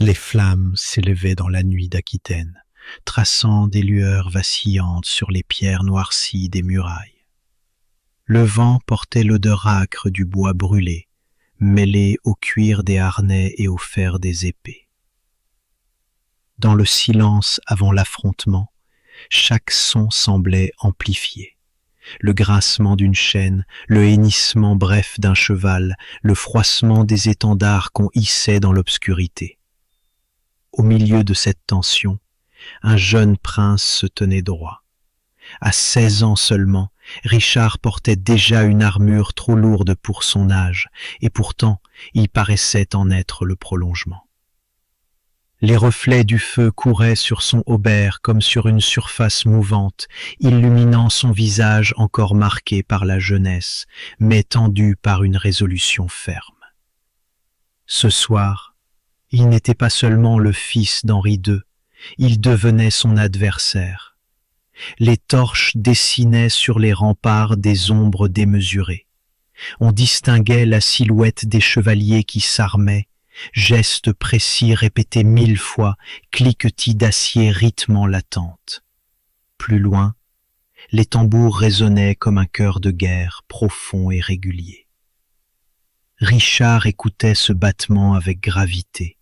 Les flammes s'élevaient dans la nuit d'Aquitaine, traçant des lueurs vacillantes sur les pierres noircies des murailles. Le vent portait l'odeur âcre du bois brûlé, mêlée au cuir des harnais et au fer des épées. Dans le silence avant l'affrontement, chaque son semblait amplifié. Le grincement d'une chaîne, le hennissement bref d'un cheval, le froissement des étendards qu'on hissait dans l'obscurité. Au milieu de cette tension, un jeune prince se tenait droit. À 16 ans seulement, Richard portait déjà une armure trop lourde pour son âge, et pourtant il paraissait en être le prolongement. Les reflets du feu couraient sur son haubert comme sur une surface mouvante, illuminant son visage encore marqué par la jeunesse, mais tendu par une résolution ferme. Ce soir, il n'était pas seulement le fils d'Henri II, il devenait son adversaire. Les torches dessinaient sur les remparts des ombres démesurées. On distinguait la silhouette des chevaliers qui s'armaient, gestes précis répétés 1000 fois, cliquetis d'acier rythmant l'attente. Plus loin, les tambours résonnaient comme un chœur de guerre profond et régulier. Richard écoutait ce battement avec gravité,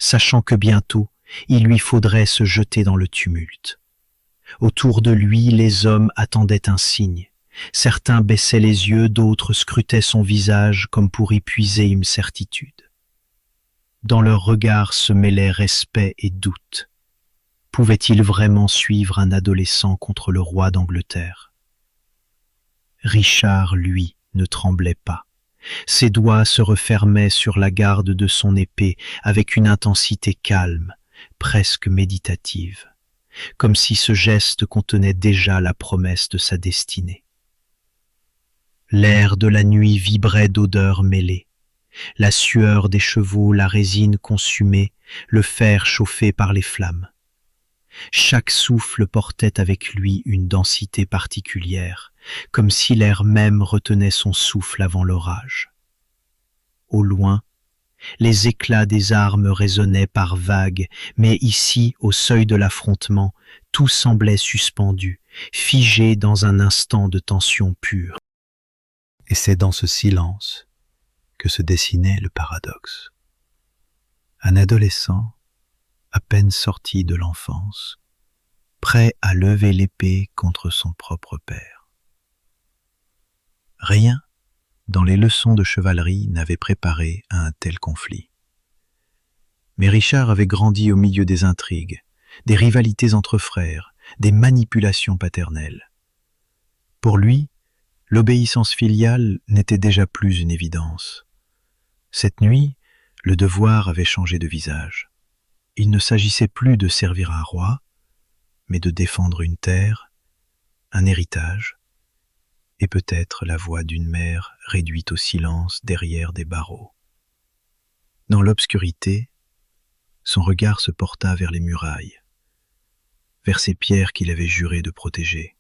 sachant que bientôt il lui faudrait se jeter dans le tumulte. Autour de lui, les hommes attendaient un signe. Certains baissaient les yeux, d'autres scrutaient son visage comme pour y puiser une certitude. Dans leurs regards se mêlaient respect et doute. Pouvait-il vraiment suivre un adolescent contre le roi d'Angleterre? Richard, lui, ne tremblait pas. Ses doigts se refermaient sur la garde de son épée avec une intensité calme, presque méditative, comme si ce geste contenait déjà la promesse de sa destinée. L'air de la nuit vibrait d'odeurs mêlées. La sueur des chevaux, la résine consumée, le fer chauffé par les flammes. Chaque souffle portait avec lui une densité particulière, comme si l'air même retenait son souffle avant l'orage. Au loin, les éclats des armes résonnaient par vagues, mais ici, au seuil de l'affrontement, tout semblait suspendu, figé dans un instant de tension pure. Et c'est dans ce silence que se dessinait le paradoxe. Un adolescent, à peine sorti de l'enfance, prêt à lever l'épée contre son propre père. Rien dans les leçons de chevalerie n'avait préparé à un tel conflit. Mais Richard avait grandi au milieu des intrigues, des rivalités entre frères, des manipulations paternelles. Pour lui, l'obéissance filiale n'était déjà plus une évidence. Cette nuit, le devoir avait changé de visage. Il ne s'agissait plus de servir un roi, mais de défendre une terre, un héritage, et peut-être la voix d'une mère réduite au silence derrière des barreaux. Dans l'obscurité, son regard se porta vers les murailles, vers ces pierres qu'il avait juré de protéger.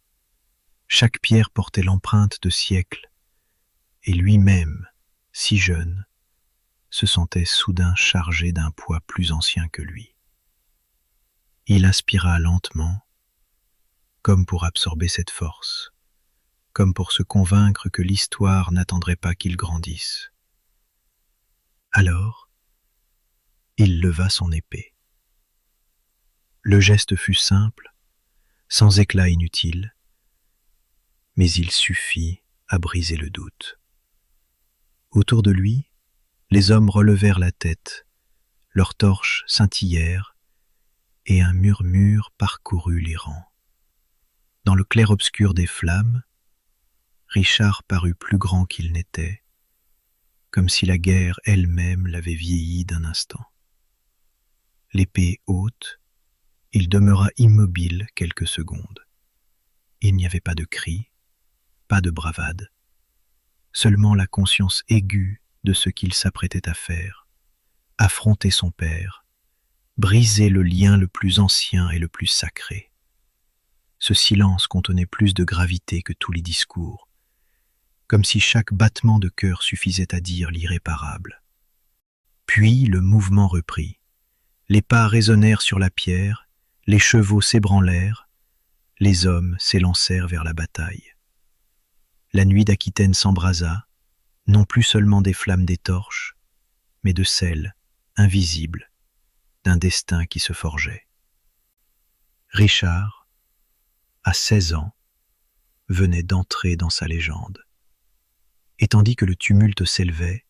Chaque pierre portait l'empreinte de siècles, et lui-même, si jeune, se sentait soudain chargé d'un poids plus ancien que lui. Il inspira lentement, comme pour absorber cette force, comme pour se convaincre que l'histoire n'attendrait pas qu'il grandisse. Alors, il leva son épée. Le geste fut simple, sans éclat inutile, mais il suffit à briser le doute. Autour de lui, les hommes relevèrent la tête, leurs torches scintillèrent, et un murmure parcourut les rangs. Dans le clair-obscur des flammes, Richard parut plus grand qu'il n'était, comme si la guerre elle-même l'avait vieilli d'un instant. L'épée haute, il demeura immobile quelques secondes. Il n'y avait pas de cri, pas de bravade, seulement la conscience aiguë de ce qu'il s'apprêtait à faire, affronter son père, briser le lien le plus ancien et le plus sacré. Ce silence contenait plus de gravité que tous les discours, comme si chaque battement de cœur suffisait à dire l'irréparable. Puis le mouvement reprit. Les pas résonnèrent sur la pierre, les chevaux s'ébranlèrent, les hommes s'élancèrent vers la bataille. La nuit d'Aquitaine s'embrasa, non plus seulement des flammes des torches, mais de celles, invisibles, d'un destin qui se forgeait. Richard, à 16 ans, venait d'entrer dans sa légende. Et tandis que le tumulte s'élevait,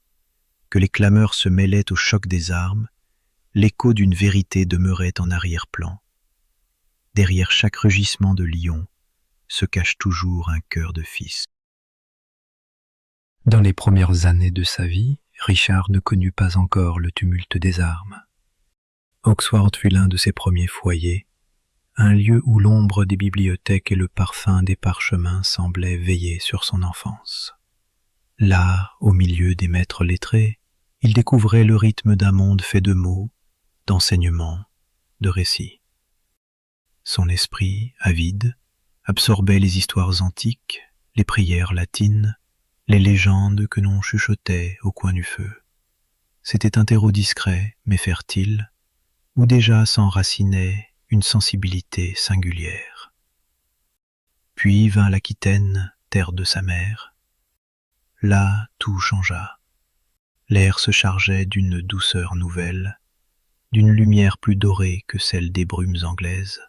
que les clameurs se mêlaient au choc des armes, l'écho d'une vérité demeurait en arrière-plan. Derrière chaque rugissement de lion se cache toujours un cœur de fils. Dans les premières années de sa vie, Richard ne connut pas encore le tumulte des armes. Oxford fut l'un de ses premiers foyers, un lieu où l'ombre des bibliothèques et le parfum des parchemins semblaient veiller sur son enfance. Là, au milieu des maîtres lettrés, il découvrait le rythme d'un monde fait de mots, d'enseignements, de récits. Son esprit, avide, absorbait les histoires antiques, les prières latines, les légendes que l'on chuchotait au coin du feu. C'était un terreau discret, mais fertile, où déjà s'enracinait une sensibilité singulière. Puis vint l'Aquitaine, terre de sa mère. Là, tout changea. L'air se chargeait d'une douceur nouvelle, d'une lumière plus dorée que celle des brumes anglaises.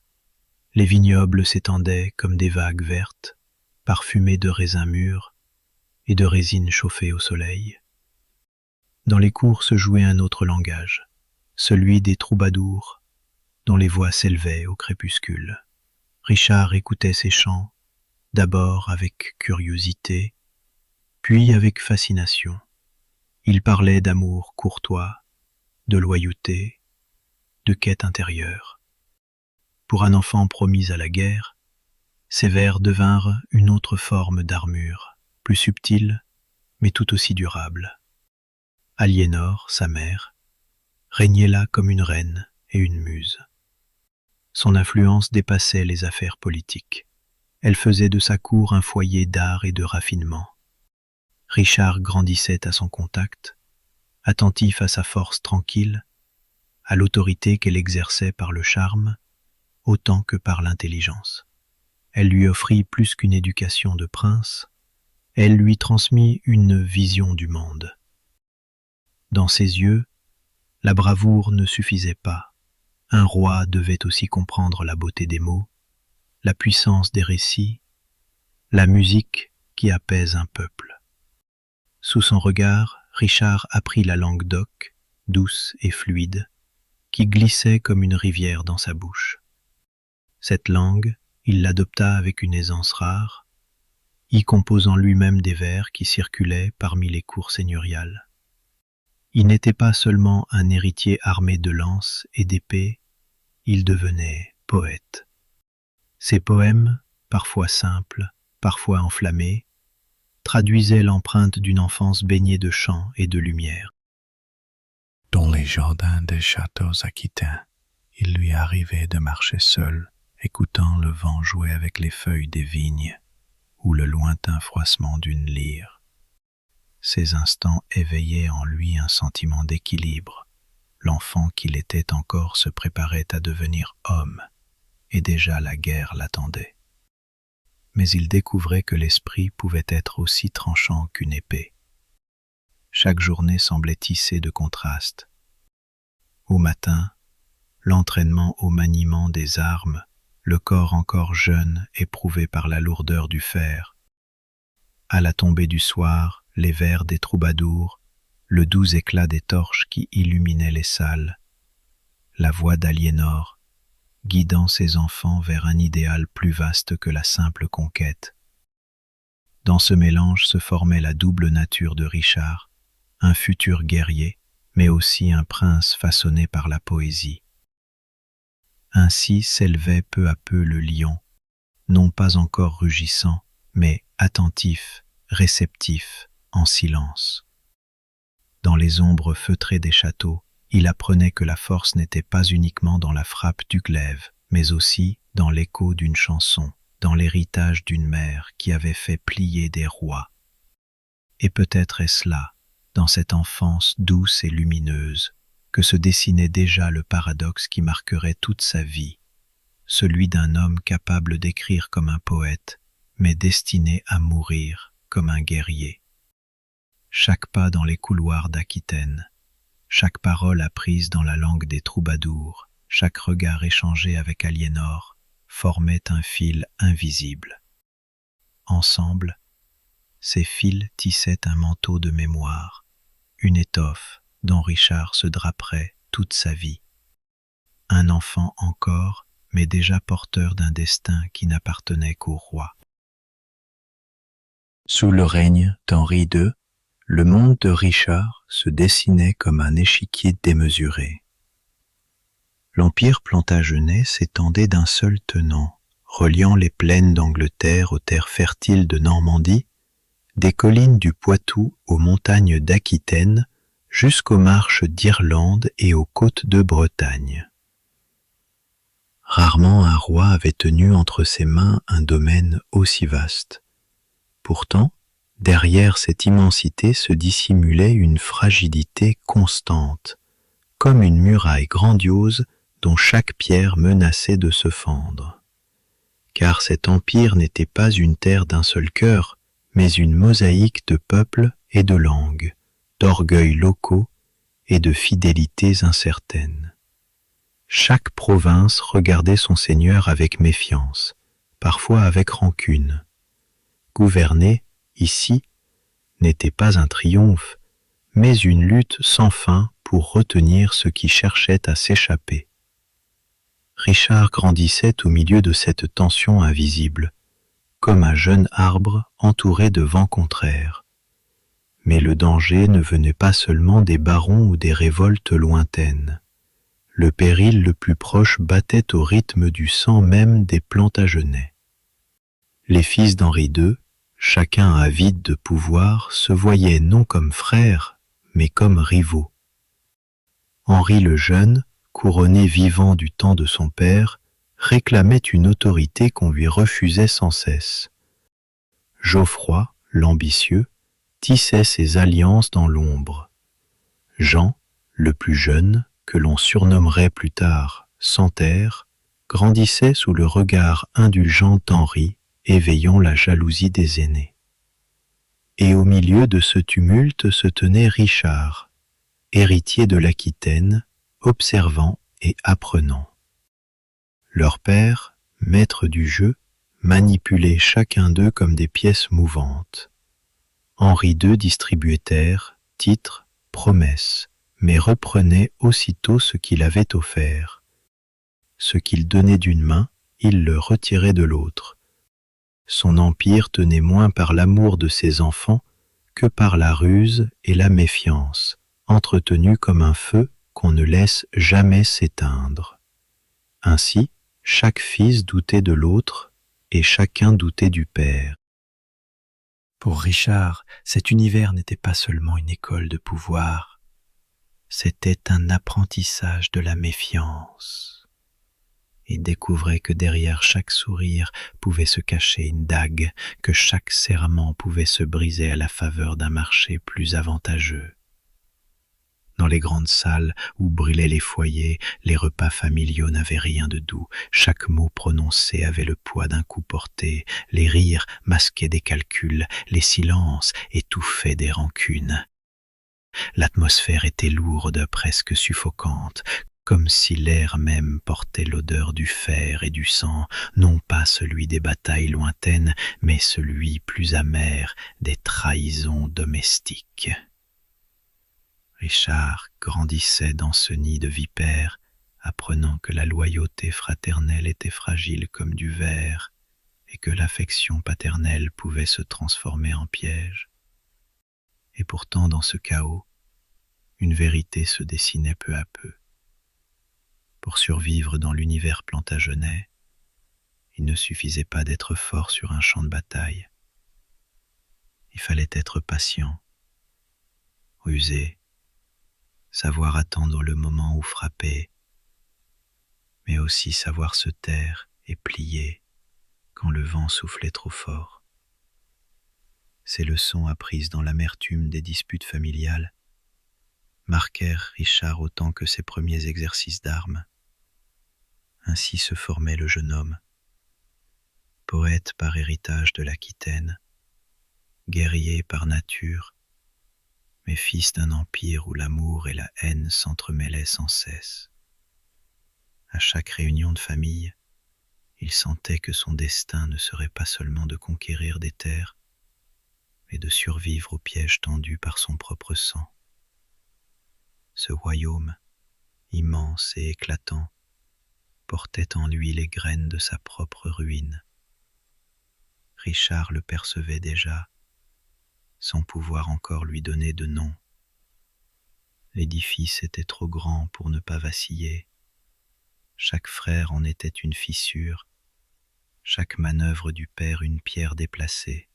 Les vignobles s'étendaient comme des vagues vertes, parfumées de raisins mûrs et de résines chauffées au soleil. Dans les cours se jouait un autre langage, celui des troubadours, dont les voix s'élevaient au crépuscule. Richard écoutait ces chants, d'abord avec curiosité, puis avec fascination. Il parlait d'amour courtois, de loyauté, de quête intérieure. Pour un enfant promis à la guerre, ces vers devinrent une autre forme d'armure, plus subtile, mais tout aussi durable. Aliénor, sa mère, régnait là comme une reine et une muse. Son influence dépassait les affaires politiques. Elle faisait de sa cour un foyer d'art et de raffinement. Richard grandissait à son contact, attentif à sa force tranquille, à l'autorité qu'elle exerçait par le charme, autant que par l'intelligence. Elle lui offrit plus qu'une éducation de prince, elle lui transmit une vision du monde. Dans ses yeux, la bravoure ne suffisait pas. Un roi devait aussi comprendre la beauté des mots, la puissance des récits, la musique qui apaise un peuple. Sous son regard, Richard apprit la langue d'oc, douce et fluide, qui glissait comme une rivière dans sa bouche. Cette langue, il l'adopta avec une aisance rare, y composant lui-même des vers qui circulaient parmi les cours seigneuriales. Il n'était pas seulement un héritier armé de lances et d'épées, il devenait poète. Ses poèmes, parfois simples, parfois enflammés, traduisaient l'empreinte d'une enfance baignée de chants et de lumière. Dans les jardins des châteaux aquitains, il lui arrivait de marcher seul, écoutant le vent jouer avec les feuilles des vignes ou le lointain froissement d'une lyre. Ces instants éveillaient en lui un sentiment d'équilibre. L'enfant qu'il était encore se préparait à devenir homme, et déjà la guerre l'attendait. Mais il découvrait que l'esprit pouvait être aussi tranchant qu'une épée. Chaque journée semblait tissée de contrastes. Au matin, l'entraînement au maniement des armes, le corps encore jeune, éprouvé par la lourdeur du fer. À la tombée du soir, les vers des troubadours, le doux éclat des torches qui illuminaient les salles, la voix d'Aliénor, guidant ses enfants vers un idéal plus vaste que la simple conquête. Dans ce mélange se formait la double nature de Richard, un futur guerrier, mais aussi un prince façonné par la poésie. Ainsi s'élevait peu à peu le lion, non pas encore rugissant, mais attentif, réceptif, en silence. Dans les ombres feutrées des châteaux, il apprenait que la force n'était pas uniquement dans la frappe du glaive, mais aussi dans l'écho d'une chanson, dans l'héritage d'une mère qui avait fait plier des rois. Et peut-être est-ce là, dans cette enfance douce et lumineuse, que se dessinait déjà le paradoxe qui marquerait toute sa vie, celui d'un homme capable d'écrire comme un poète, mais destiné à mourir comme un guerrier. Chaque pas dans les couloirs d'Aquitaine, chaque parole apprise dans la langue des troubadours, chaque regard échangé avec Aliénor formait un fil invisible. Ensemble, ces fils tissaient un manteau de mémoire, une étoffe dont Richard se draperait toute sa vie. Un enfant encore, mais déjà porteur d'un destin qui n'appartenait qu'au roi. Sous le règne d'Henri II, le monde de Richard se dessinait comme un échiquier démesuré. L'empire plantagenet s'étendait d'un seul tenant, reliant les plaines d'Angleterre aux terres fertiles de Normandie, des collines du Poitou aux montagnes d'Aquitaine, jusqu'aux marches d'Irlande et aux côtes de Bretagne. Rarement un roi avait tenu entre ses mains un domaine aussi vaste. Pourtant, derrière cette immensité se dissimulait une fragilité constante, comme une muraille grandiose dont chaque pierre menaçait de se fendre. Car cet empire n'était pas une terre d'un seul cœur, mais une mosaïque de peuples et de langues, d'orgueils locaux et de fidélités incertaines. Chaque province regardait son seigneur avec méfiance, parfois avec rancune. Gouverner, ici, n'était pas un triomphe, mais une lutte sans fin pour retenir ce qui cherchait à s'échapper. Richard grandissait au milieu de cette tension invisible, comme un jeune arbre entouré de vents contraires. Mais le danger ne venait pas seulement des barons ou des révoltes lointaines. Le péril le plus proche battait au rythme du sang même des Plantagenets. Les fils d'Henri II, chacun avide de pouvoir, se voyaient non comme frères, mais comme rivaux. Henri le Jeune, couronné vivant du temps de son père, réclamait une autorité qu'on lui refusait sans cesse. Geoffroy, l'ambitieux, tissait ses alliances dans l'ombre. Jean, le plus jeune, que l'on surnommerait plus tard Santerre, grandissait sous le regard indulgent d'Henri, éveillant la jalousie des aînés. Et au milieu de ce tumulte se tenait Richard, héritier de l'Aquitaine, observant et apprenant. Leur père, maître du jeu, manipulait chacun d'eux comme des pièces mouvantes. Henri II distribuait terres, titres, promesses, mais reprenait aussitôt ce qu'il avait offert. Ce qu'il donnait d'une main, il le retirait de l'autre. Son empire tenait moins par l'amour de ses enfants que par la ruse et la méfiance, entretenus comme un feu qu'on ne laisse jamais s'éteindre. Ainsi, chaque fils doutait de l'autre et chacun doutait du père. Pour Richard, cet univers n'était pas seulement une école de pouvoir, c'était un apprentissage de la méfiance. Il découvrait que derrière chaque sourire pouvait se cacher une dague, que chaque serment pouvait se briser à la faveur d'un marché plus avantageux. Dans les grandes salles où brûlaient les foyers, les repas familiaux n'avaient rien de doux. Chaque mot prononcé avait le poids d'un coup porté. Les rires masquaient des calculs, les silences étouffaient des rancunes. L'atmosphère était lourde, presque suffocante, comme si l'air même portait l'odeur du fer et du sang, non pas celui des batailles lointaines, mais celui plus amer des trahisons domestiques. Richard grandissait dans ce nid de vipères, apprenant que la loyauté fraternelle était fragile comme du verre et que l'affection paternelle pouvait se transformer en piège. Et pourtant, dans ce chaos, une vérité se dessinait peu à peu. Pour survivre dans l'univers plantagenet, il ne suffisait pas d'être fort sur un champ de bataille. Il fallait être patient, rusé, savoir attendre le moment où frapper, mais aussi savoir se taire et plier quand le vent soufflait trop fort. Ces leçons apprises dans l'amertume des disputes familiales marquèrent Richard autant que ses premiers exercices d'armes. Ainsi se formait le jeune homme, poète par héritage de l'Aquitaine, guerrier par nature, mais fils d'un empire où l'amour et la haine s'entremêlaient sans cesse. À chaque réunion de famille, il sentait que son destin ne serait pas seulement de conquérir des terres, mais de survivre au piège tendu par son propre sang. Ce royaume, immense et éclatant, portait en lui les graines de sa propre ruine. Richard le percevait déjà, sans pouvoir encore lui donner de nom. L'édifice était trop grand pour ne pas vaciller. Chaque frère en était une fissure, chaque manœuvre du père une pierre déplacée.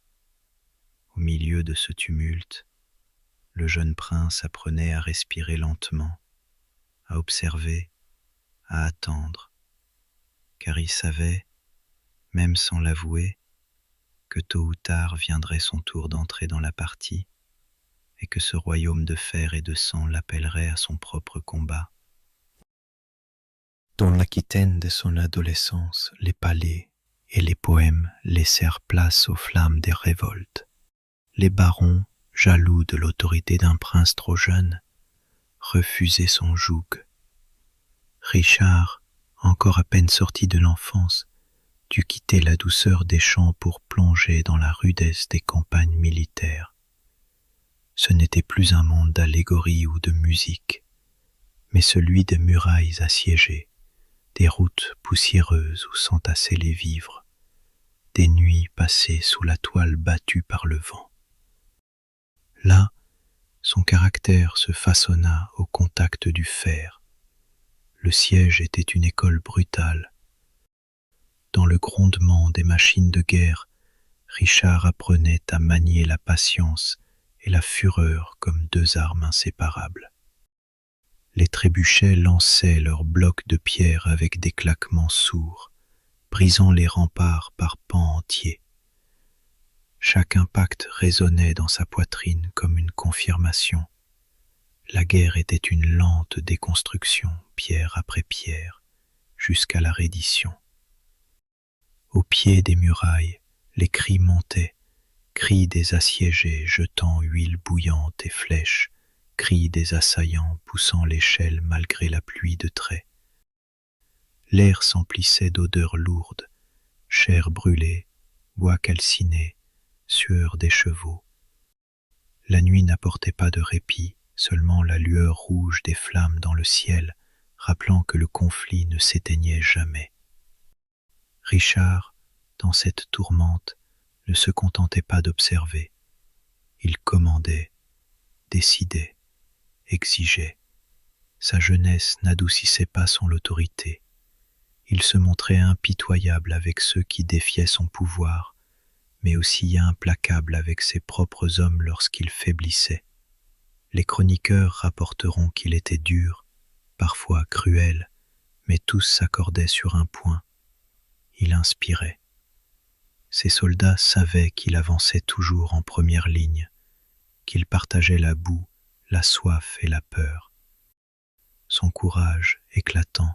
Au milieu de ce tumulte, le jeune prince apprenait à respirer lentement, à observer, à attendre, car il savait, même sans l'avouer, que tôt ou tard viendrait son tour d'entrer dans la partie, et que ce royaume de fer et de sang l'appellerait à son propre combat. Dans l'Aquitaine de son adolescence, les palais et les poèmes laissèrent place aux flammes des révoltes. Les barons, jaloux de l'autorité d'un prince trop jeune, refusaient son joug. Richard, encore à peine sorti de l'enfance, dut quitter la douceur des champs pour plonger dans la rudesse des campagnes militaires. Ce n'était plus un monde d'allégorie ou de musique, mais celui des murailles assiégées, des routes poussiéreuses où s'entassaient les vivres, des nuits passées sous la toile battue par le vent. Là, son caractère se façonna au contact du fer. Le siège était une école brutale. Dans le grondement des machines de guerre, Richard apprenait à manier la patience et la fureur comme deux armes inséparables. Les trébuchets lançaient leurs blocs de pierre avec des claquements sourds, brisant les remparts par pans entiers. Chaque impact résonnait dans sa poitrine comme une confirmation. La guerre était une lente déconstruction, pierre après pierre, jusqu'à la reddition. Au pied des murailles, les cris montaient, cris des assiégés jetant huile bouillante et flèches, cris des assaillants poussant l'échelle malgré la pluie de traits. L'air s'emplissait d'odeurs lourdes, chair brûlée, bois calciné, sueur des chevaux. La nuit n'apportait pas de répit, seulement la lueur rouge des flammes dans le ciel, rappelant que le conflit ne s'éteignait jamais. Richard, dans cette tourmente, ne se contentait pas d'observer. Il commandait, décidait, exigeait. Sa jeunesse n'adoucissait pas son autorité. Il se montrait impitoyable avec ceux qui défiaient son pouvoir, mais aussi implacable avec ses propres hommes lorsqu'il faiblissait. Les chroniqueurs rapporteront qu'il était dur, parfois cruel, mais tous s'accordaient sur un point. Il inspirait. Ses soldats savaient qu'il avançait toujours en première ligne, qu'il partageait la boue, la soif et la peur. Son courage, éclatant,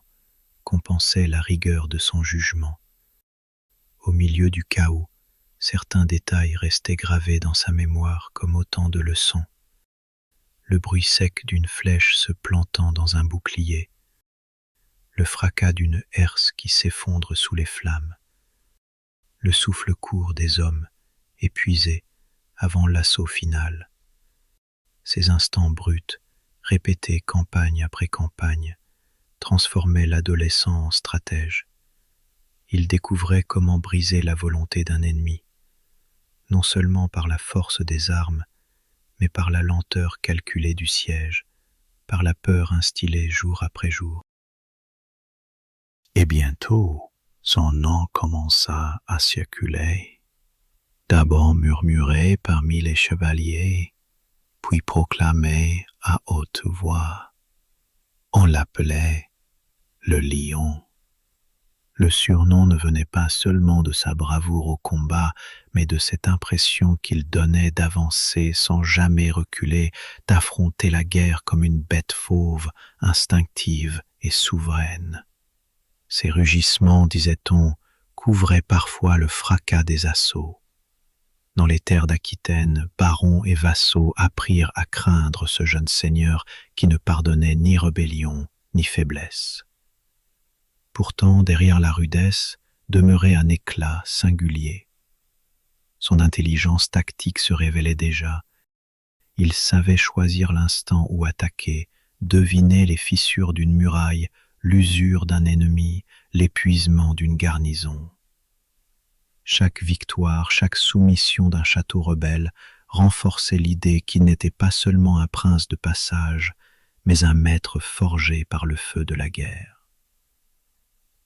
compensait la rigueur de son jugement. Au milieu du chaos, certains détails restaient gravés dans sa mémoire comme autant de leçons. Le bruit sec d'une flèche se plantant dans un bouclier, le fracas d'une herse qui s'effondre sous les flammes, le souffle court des hommes, épuisés, avant l'assaut final. Ces instants bruts, répétés campagne après campagne, transformaient l'adolescent en stratège. Il découvrait comment briser la volonté d'un ennemi, non seulement par la force des armes, mais par la lenteur calculée du siège, par la peur instillée jour après jour. Et bientôt, son nom commença à circuler, d'abord murmuré parmi les chevaliers, puis proclamé à haute voix. On l'appelait le lion. Le surnom ne venait pas seulement de sa bravoure au combat, mais de cette impression qu'il donnait d'avancer sans jamais reculer, d'affronter la guerre comme une bête fauve, instinctive et souveraine. Ses rugissements, disait-on, couvraient parfois le fracas des assauts. Dans les terres d'Aquitaine, barons et vassaux apprirent à craindre ce jeune seigneur qui ne pardonnait ni rébellion ni faiblesse. Pourtant, derrière la rudesse, demeurait un éclat singulier. Son intelligence tactique se révélait déjà. Il savait choisir l'instant où attaquer, deviner les fissures d'une muraille, l'usure d'un ennemi, l'épuisement d'une garnison. Chaque victoire, chaque soumission d'un château rebelle renforçait l'idée qu'il n'était pas seulement un prince de passage, mais un maître forgé par le feu de la guerre.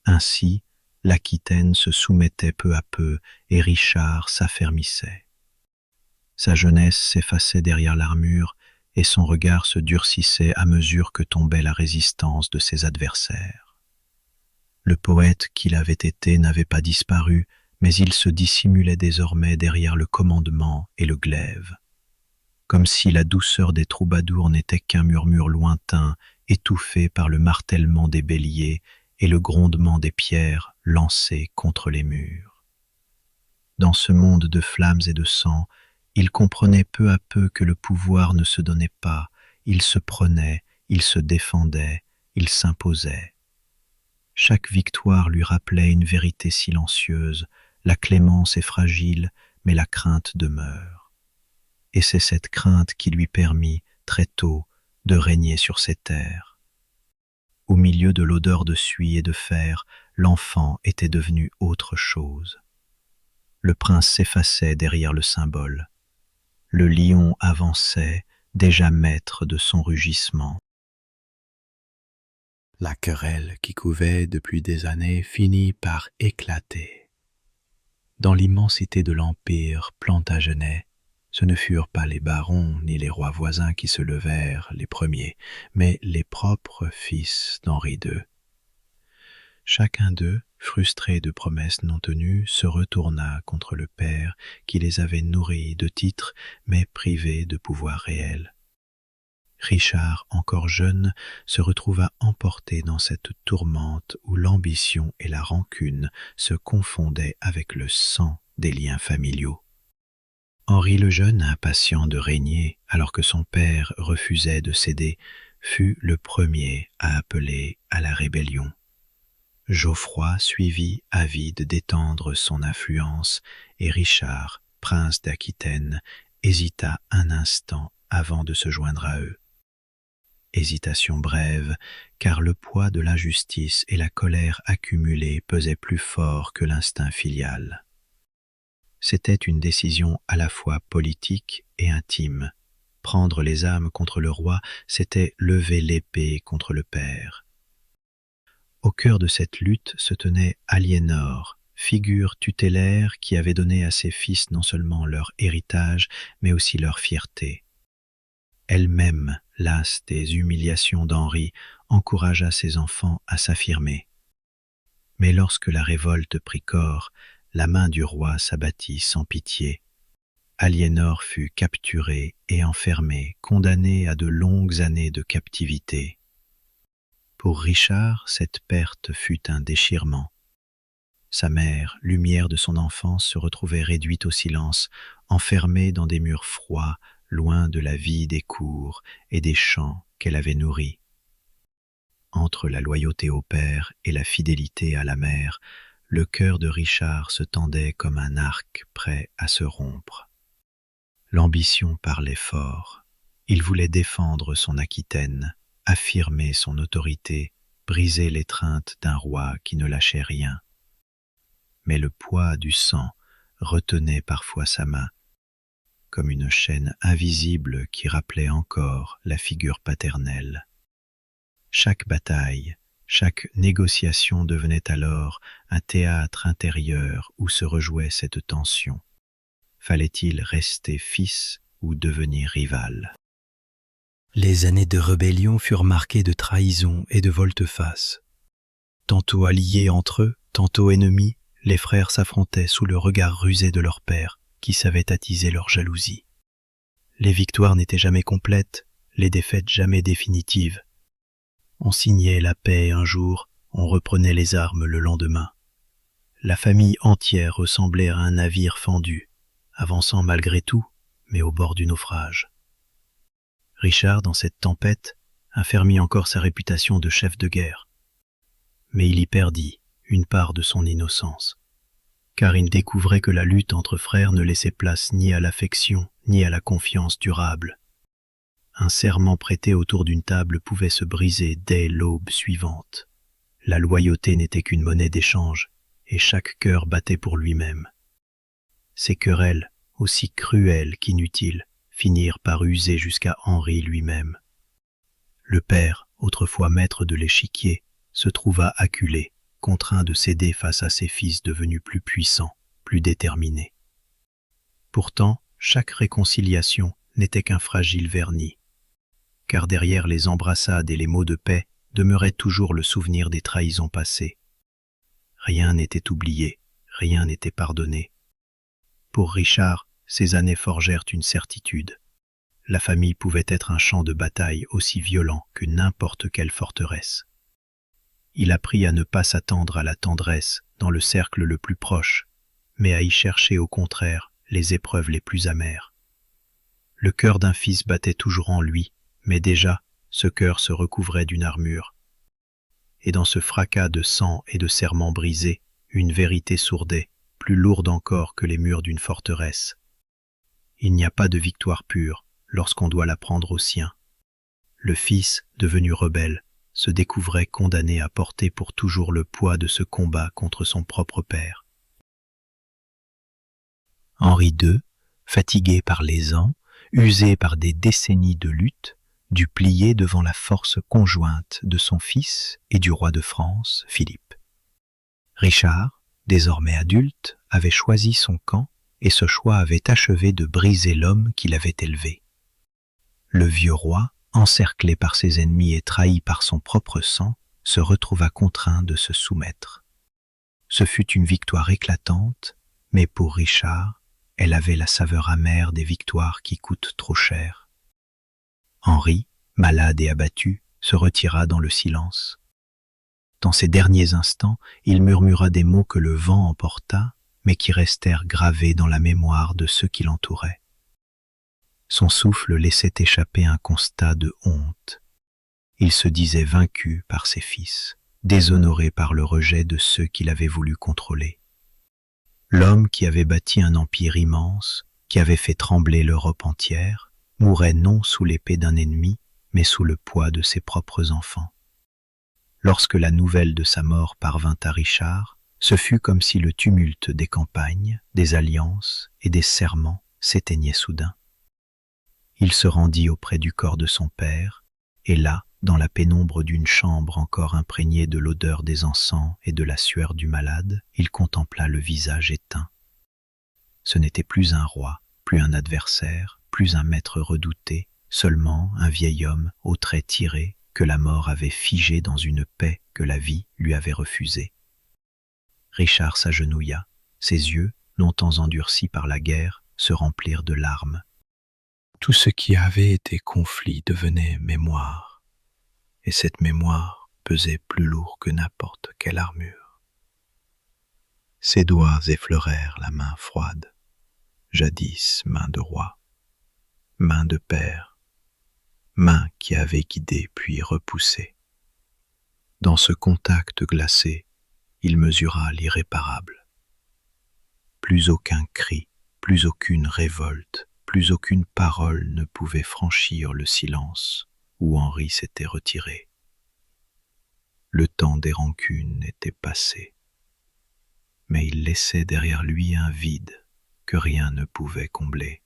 Ainsi, l'Aquitaine se soumettait peu à peu et Richard s'affermissait. Sa jeunesse s'effaçait derrière l'armure et son regard se durcissait à mesure que tombait la résistance de ses adversaires. Le poète qu'il avait été n'avait pas disparu, mais il se dissimulait désormais derrière le commandement et le glaive. Comme si la douceur des troubadours n'était qu'un murmure lointain, étouffé par le martèlement des béliers et le grondement des pierres lancées contre les murs. Dans ce monde de flammes et de sang, il comprenait peu à peu que le pouvoir ne se donnait pas, il se prenait, il se défendait, il s'imposait. Chaque victoire lui rappelait une vérité silencieuse, la clémence est fragile, mais la crainte demeure. Et c'est cette crainte qui lui permit, très tôt, de régner sur ces terres. Au milieu de l'odeur de suie et de fer, l'enfant était devenu autre chose. Le prince s'effaçait derrière le symbole. Le lion avançait, déjà maître de son rugissement. La querelle qui couvait depuis des années finit par éclater. Dans l'immensité de l'empire plantagenet, ce ne furent pas les barons ni les rois voisins qui se levèrent les premiers, mais les propres fils d'Henri II. Chacun d'eux, frustré de promesses non tenues, se retourna contre le père qui les avait nourris de titres, mais privés de pouvoir réel. Richard, encore jeune, se retrouva emporté dans cette tourmente où l'ambition et la rancune se confondaient avec le sang des liens familiaux. Henri le Jeune, impatient de régner alors que son père refusait de céder, fut le premier à appeler à la rébellion. Geoffroy suivit, avide d'étendre son influence, et Richard, prince d'Aquitaine, hésita un instant avant de se joindre à eux. Hésitation brève, car le poids de l'injustice et la colère accumulée pesaient plus fort que l'instinct filial. C'était une décision à la fois politique et intime. Prendre les âmes contre le roi, c'était lever l'épée contre le père. Au cœur de cette lutte se tenait Aliénor, figure tutélaire qui avait donné à ses fils non seulement leur héritage, mais aussi leur fierté. Elle-même, lasse des humiliations d'Henri, encouragea ses enfants à s'affirmer. Mais lorsque la révolte prit corps, la main du roi s'abattit sans pitié. Aliénor fut capturée et enfermée, condamnée à de longues années de captivité. Pour Richard, cette perte fut un déchirement. Sa mère, lumière de son enfance, se retrouvait réduite au silence, enfermée dans des murs froids, loin de la vie des cours et des champs qu'elle avait nourris. Entre la loyauté au père et la fidélité à la mère, le cœur de Richard se tendait comme un arc prêt à se rompre. L'ambition parlait fort. Il voulait défendre son Aquitaine, affirmer son autorité, briser l'étreinte d'un roi qui ne lâchait rien. Mais le poids du sang retenait parfois sa main, comme une chaîne invisible qui rappelait encore la figure paternelle. Chaque bataille, chaque négociation devenait alors un théâtre intérieur où se rejouait cette tension. Fallait-il rester fils ou devenir rival? Les années de rébellion furent marquées de trahison et de volte-face. Tantôt alliés entre eux, Tantôt ennemis, les frères s'affrontaient sous le regard rusé de leur père, qui savait attiser leur jalousie. Les victoires n'étaient jamais complètes, les défaites jamais définitives. On signait la paix un jour, on reprenait les armes le lendemain. La famille entière ressemblait à un navire fendu, avançant malgré tout, mais au bord du naufrage. Richard, dans cette tempête, affermit encore sa réputation de chef de guerre. Mais il y perdit une part de son innocence, car il découvrait que la lutte entre frères ne laissait place ni à l'affection, ni à la confiance durable. Un serment prêté autour d'une table pouvait se briser dès l'aube suivante. La loyauté n'était qu'une monnaie d'échange, et chaque cœur battait pour lui-même. Ces querelles, aussi cruelles qu'inutiles, finirent par user jusqu'à Henri lui-même. Le père, autrefois maître de l'échiquier, se trouva acculé, contraint de céder face à ses fils devenus plus puissants, plus déterminés. Pourtant, chaque réconciliation n'était qu'un fragile vernis, car derrière les embrassades et les mots de paix demeurait toujours le souvenir des trahisons passées. Rien n'était oublié, rien n'était pardonné. Pour Richard, ces années forgèrent une certitude. La famille pouvait être un champ de bataille aussi violent que n'importe quelle forteresse. Il apprit à ne pas s'attendre à la tendresse dans le cercle le plus proche, mais à y chercher au contraire les épreuves les plus amères. Le cœur d'un fils battait toujours en lui, mais déjà, ce cœur se recouvrait d'une armure. Et dans ce fracas de sang et de serments brisés, une vérité sourdait, plus lourde encore que les murs d'une forteresse. Il n'y a pas de victoire pure lorsqu'on doit la prendre au sien. Le fils, devenu rebelle, se découvrait condamné à porter pour toujours le poids de ce combat contre son propre père. Henri II, fatigué par les ans, usé par des décennies de lutte, dut plier devant la force conjointe de son fils et du roi de France, Philippe. Richard, désormais adulte, avait choisi son camp et ce choix avait achevé de briser l'homme qui l'avait élevé. Le vieux roi, encerclé par ses ennemis et trahi par son propre sang, se retrouva contraint de se soumettre. Ce fut une victoire éclatante, mais pour Richard, elle avait la saveur amère des victoires qui coûtent trop cher. Henri, malade et abattu, se retira dans le silence. Dans ces derniers instants, il murmura des mots que le vent emporta, mais qui restèrent gravés dans la mémoire de ceux qui l'entouraient. Son souffle laissait échapper un constat de honte. Il se disait vaincu par ses fils, déshonoré par le rejet de ceux qu'il avait voulu contrôler. L'homme qui avait bâti un empire immense, qui avait fait trembler l'Europe entière, mourait non sous l'épée d'un ennemi, mais sous le poids de ses propres enfants. Lorsque la nouvelle de sa mort parvint à Richard, ce fut comme si le tumulte des campagnes, des alliances et des serments s'éteignait soudain. Il se rendit auprès du corps de son père, et là, dans la pénombre d'une chambre encore imprégnée de l'odeur des encens et de la sueur du malade, il contempla le visage éteint. Ce n'était plus un roi, plus un adversaire, plus un maître redouté, seulement un vieil homme aux traits tirés que la mort avait figé dans une paix que la vie lui avait refusée. Richard s'agenouilla, ses yeux, longtemps endurcis par la guerre, se remplirent de larmes. Tout ce qui avait été conflit devenait mémoire, et cette mémoire pesait plus lourd que n'importe quelle armure. Ses doigts effleurèrent la main froide, jadis main de roi, main de père, main qui avait guidé puis repoussé. Dans ce contact glacé, il mesura l'irréparable. Plus aucun cri, plus aucune révolte, plus aucune parole ne pouvait franchir le silence où Henri s'était retiré. Le temps des rancunes était passé, mais il laissait derrière lui un vide que rien ne pouvait combler.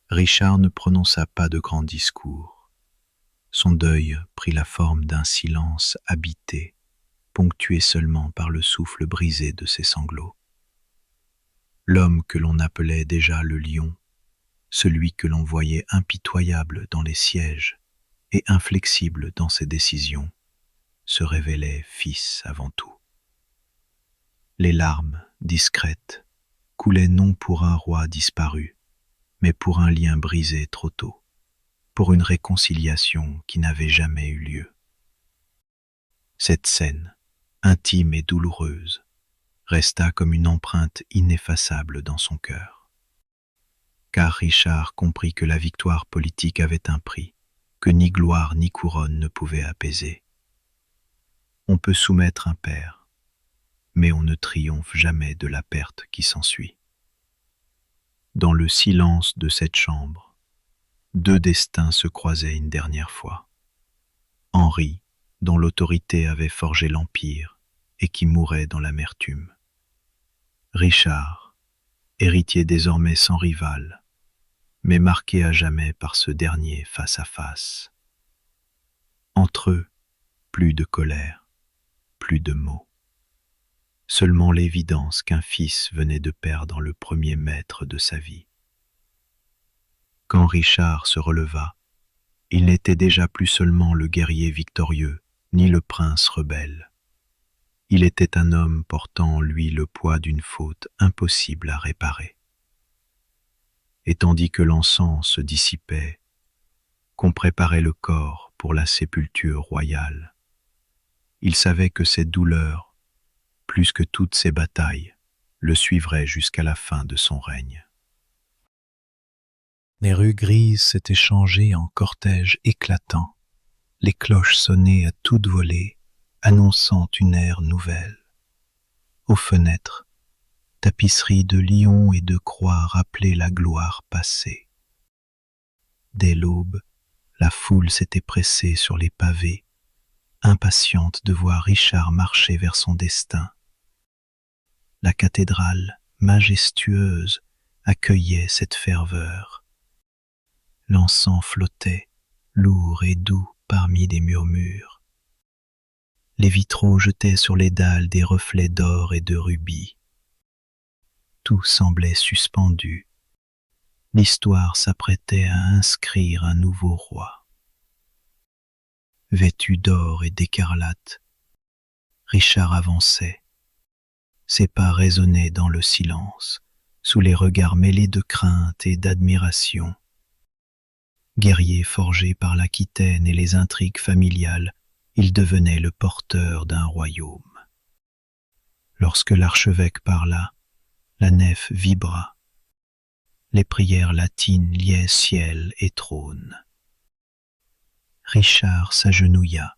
Richard ne prononça pas de grands discours. Son deuil prit la forme d'un silence habité, ponctué seulement par le souffle brisé de ses sanglots. L'homme que l'on appelait déjà le lion, celui que l'on voyait impitoyable dans les sièges et inflexible dans ses décisions, se révélait fils avant tout. Les larmes, discrètes, coulaient non pour un roi disparu, mais pour un lien brisé trop tôt, pour une réconciliation qui n'avait jamais eu lieu. Cette scène, intime et douloureuse, resta comme une empreinte ineffaçable dans son cœur. Car Richard comprit que la victoire politique avait un prix, que ni gloire ni couronne ne pouvaient apaiser. On peut soumettre un père, mais on ne triomphe jamais de la perte qui s'ensuit. Dans le silence de cette chambre, deux destins se croisaient une dernière fois. Henri, dont l'autorité avait forgé l'Empire et qui mourait dans l'amertume. Richard, héritier désormais sans rival, mais marqué à jamais par ce dernier face à face. Entre eux, plus de colère, plus de mots. Seulement l'évidence qu'un fils venait de perdre le premier maître de sa vie. Quand Richard se releva, il n'était déjà plus seulement le guerrier victorieux, ni le prince rebelle. Il était un homme portant en lui le poids d'une faute impossible à réparer. Et tandis que l'encens se dissipait, qu'on préparait le corps pour la sépulture royale, il savait que cette douleur, plus que toutes ses batailles, le suivrait jusqu'à la fin de son règne. Les rues grises s'étaient changées en cortège éclatant. Les cloches sonnaient à toute volée, annonçant une ère nouvelle. Aux fenêtres, tapisseries de lions et de croix rappelaient la gloire passée. Dès l'aube, la foule s'était pressée sur les pavés, impatiente de voir Richard marcher vers son destin. La cathédrale, majestueuse, accueillait cette ferveur. L'encens flottait, lourd et doux, parmi des murmures. Les vitraux jetaient sur les dalles des reflets d'or et de rubis. Tout semblait suspendu. L'histoire s'apprêtait à inscrire un nouveau roi. Vêtu d'or et d'écarlate, Richard avançait. Ses pas résonnaient dans le silence, sous les regards mêlés de crainte et d'admiration. Guerrier forgé par l'Aquitaine et les intrigues familiales, il devenait le porteur d'un royaume. Lorsque l'archevêque parla, la nef vibra. Les prières latines liaient ciel et trône. Richard s'agenouilla.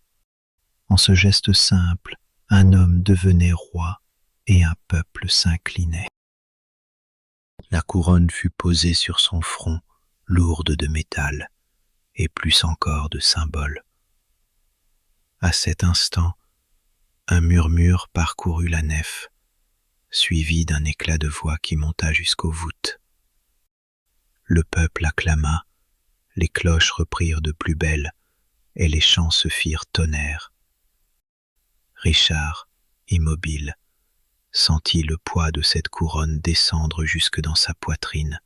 En ce geste simple, un homme devenait roi et un peuple s'inclinait. La couronne fut posée sur son front, lourde de métal, et plus encore de symboles. À cet instant, un murmure parcourut la nef, suivi d'un éclat de voix qui monta jusqu'aux voûtes. Le peuple acclama, les cloches reprirent de plus belle, et les chants se firent tonnerre. Richard, immobile, sentit le poids de cette couronne descendre jusque dans sa poitrine,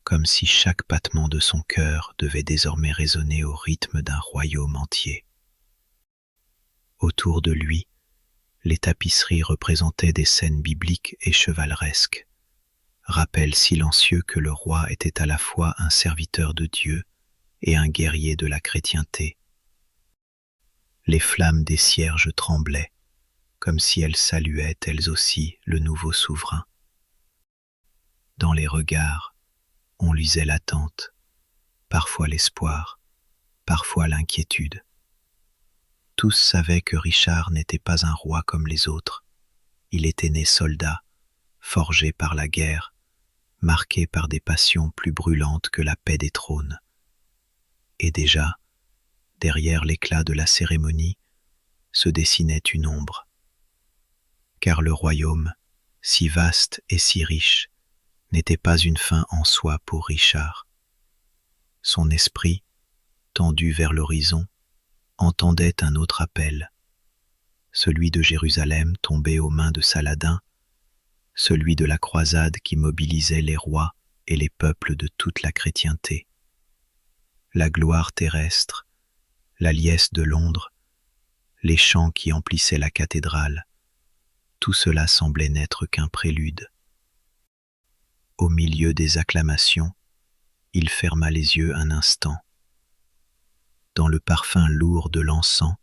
comme si chaque battement de son cœur devait désormais résonner au rythme d'un royaume entier. Autour de lui, les tapisseries représentaient des scènes bibliques et chevaleresques, rappel silencieux que le roi était à la fois un serviteur de Dieu et un guerrier de la chrétienté. Les flammes des cierges tremblaient, comme si elles saluaient elles aussi le nouveau souverain. Dans les regards, on lisait l'attente, parfois l'espoir, parfois l'inquiétude. Tous savaient que Richard n'était pas un roi comme les autres. Il était né soldat, forgé par la guerre, marqué par des passions plus brûlantes que la paix des trônes. Et déjà, derrière l'éclat de la cérémonie, se dessinait une ombre. Car le royaume, si vaste et si riche, n'était pas une fin en soi pour Richard. Son esprit, tendu vers l'horizon, entendait un autre appel, celui de Jérusalem tombé aux mains de Saladin, celui de la croisade qui mobilisait les rois et les peuples de toute la chrétienté. La gloire terrestre, la liesse de Londres, les chants qui emplissaient la cathédrale, tout cela semblait n'être qu'un prélude. Au milieu des acclamations, il ferma les yeux un instant. Dans le parfum lourd de l'encens,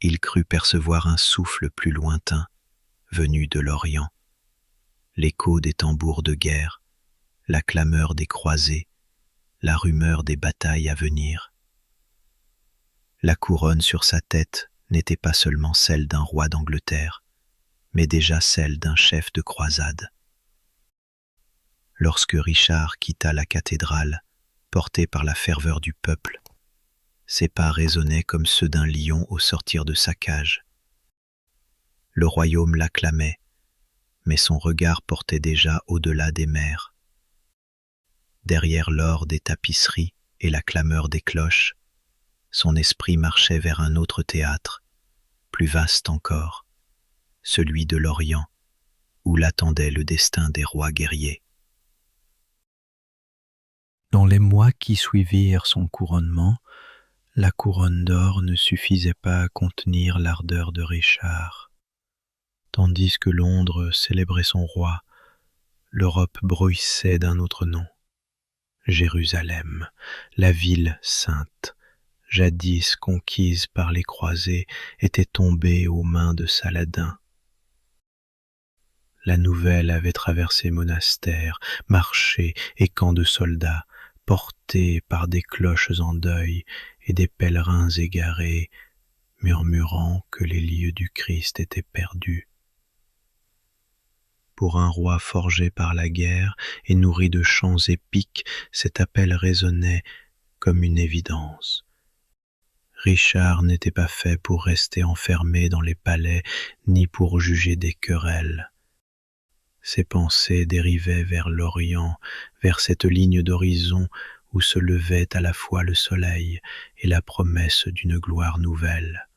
il crut percevoir un souffle plus lointain, venu de l'Orient. L'écho des tambours de guerre, la clameur des croisés, la rumeur des batailles à venir. La couronne sur sa tête n'était pas seulement celle d'un roi d'Angleterre, mais déjà celle d'un chef de croisade. Lorsque Richard quitta la cathédrale, porté par la ferveur du peuple, ses pas résonnaient comme ceux d'un lion au sortir de sa cage. Le royaume l'acclamait, mais son regard portait déjà au-delà des mers. Derrière l'or des tapisseries et la clameur des cloches, son esprit marchait vers un autre théâtre, plus vaste encore, celui de l'Orient, où l'attendait le destin des rois guerriers. Dans les mois qui suivirent son couronnement, la couronne d'or ne suffisait pas à contenir l'ardeur de Richard. Tandis que Londres célébrait son roi, l'Europe bruissait d'un autre nom. Jérusalem, la ville sainte, jadis conquise par les croisés, était tombée aux mains de Saladin. La nouvelle avait traversé monastères, marchés et camps de soldats, portée par des cloches en deuil et des pèlerins égarés, murmurant que les lieux du Christ étaient perdus. Pour un roi forgé par la guerre et nourri de chants épiques, cet appel résonnait comme une évidence. Richard n'était pas fait pour rester enfermé dans les palais, ni pour juger des querelles. Ses pensées dérivaient vers l'Orient, vers cette ligne d'horizon où se levait à la fois le soleil et la promesse d'une gloire nouvelle.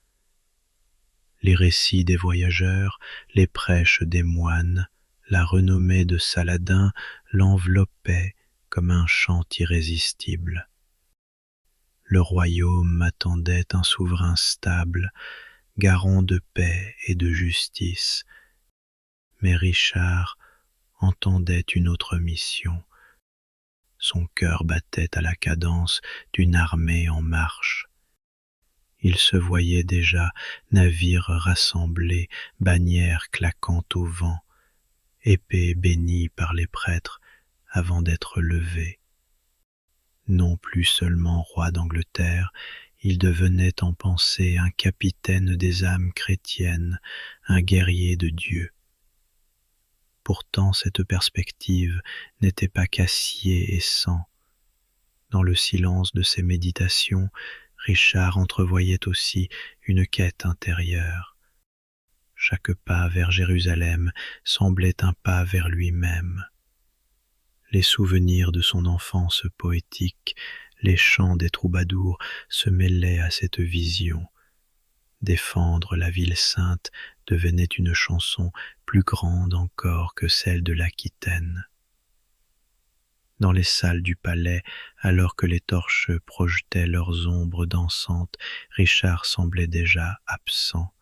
Les récits des voyageurs, les prêches des moines, la renommée de Saladin l'enveloppaient comme un chant irrésistible. Le royaume attendait un souverain stable, garant de paix et de justice. Mais Richard entendait une autre mission. Son cœur battait à la cadence d'une armée en marche. Il se voyait déjà navires rassemblés, bannières claquant au vent, épées bénies par les prêtres avant d'être levées. Non plus seulement roi d'Angleterre, il devenait en pensée un capitaine des âmes chrétiennes, un guerrier de Dieu. Pourtant cette perspective n'était pas qu'acier et sang. Dans le silence de ses méditations, Richard entrevoyait aussi une quête intérieure. Chaque pas vers Jérusalem semblait un pas vers lui-même. Les souvenirs de son enfance poétique, les chants des troubadours se mêlaient à cette vision. Défendre la ville sainte devenait une chanson plus grande encore que celle de l'Aquitaine. Dans les salles du palais, alors que les torches projetaient leurs ombres dansantes, Richard semblait déjà absent.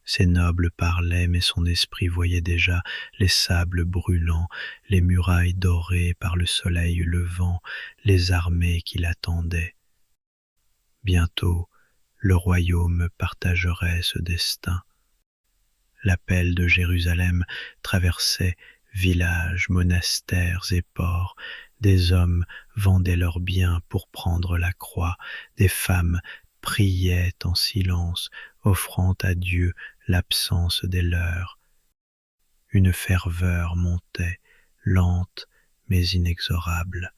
Ses nobles parlaient, mais son esprit voyait déjà les sables brûlants, les murailles dorées par le soleil levant, les armées qui l'attendaient. Bientôt, le royaume partagerait ce destin. L'appel de Jérusalem traversait villages, monastères et ports. Des hommes vendaient leurs biens pour prendre la croix. Des femmes priaient en silence, offrant à Dieu l'absence des leurs. Une ferveur montait, lente mais inexorable,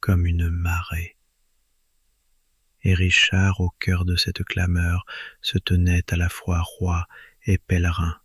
comme une marée. Et Richard, au cœur de cette clameur, se tenait à la fois roi et pèlerin.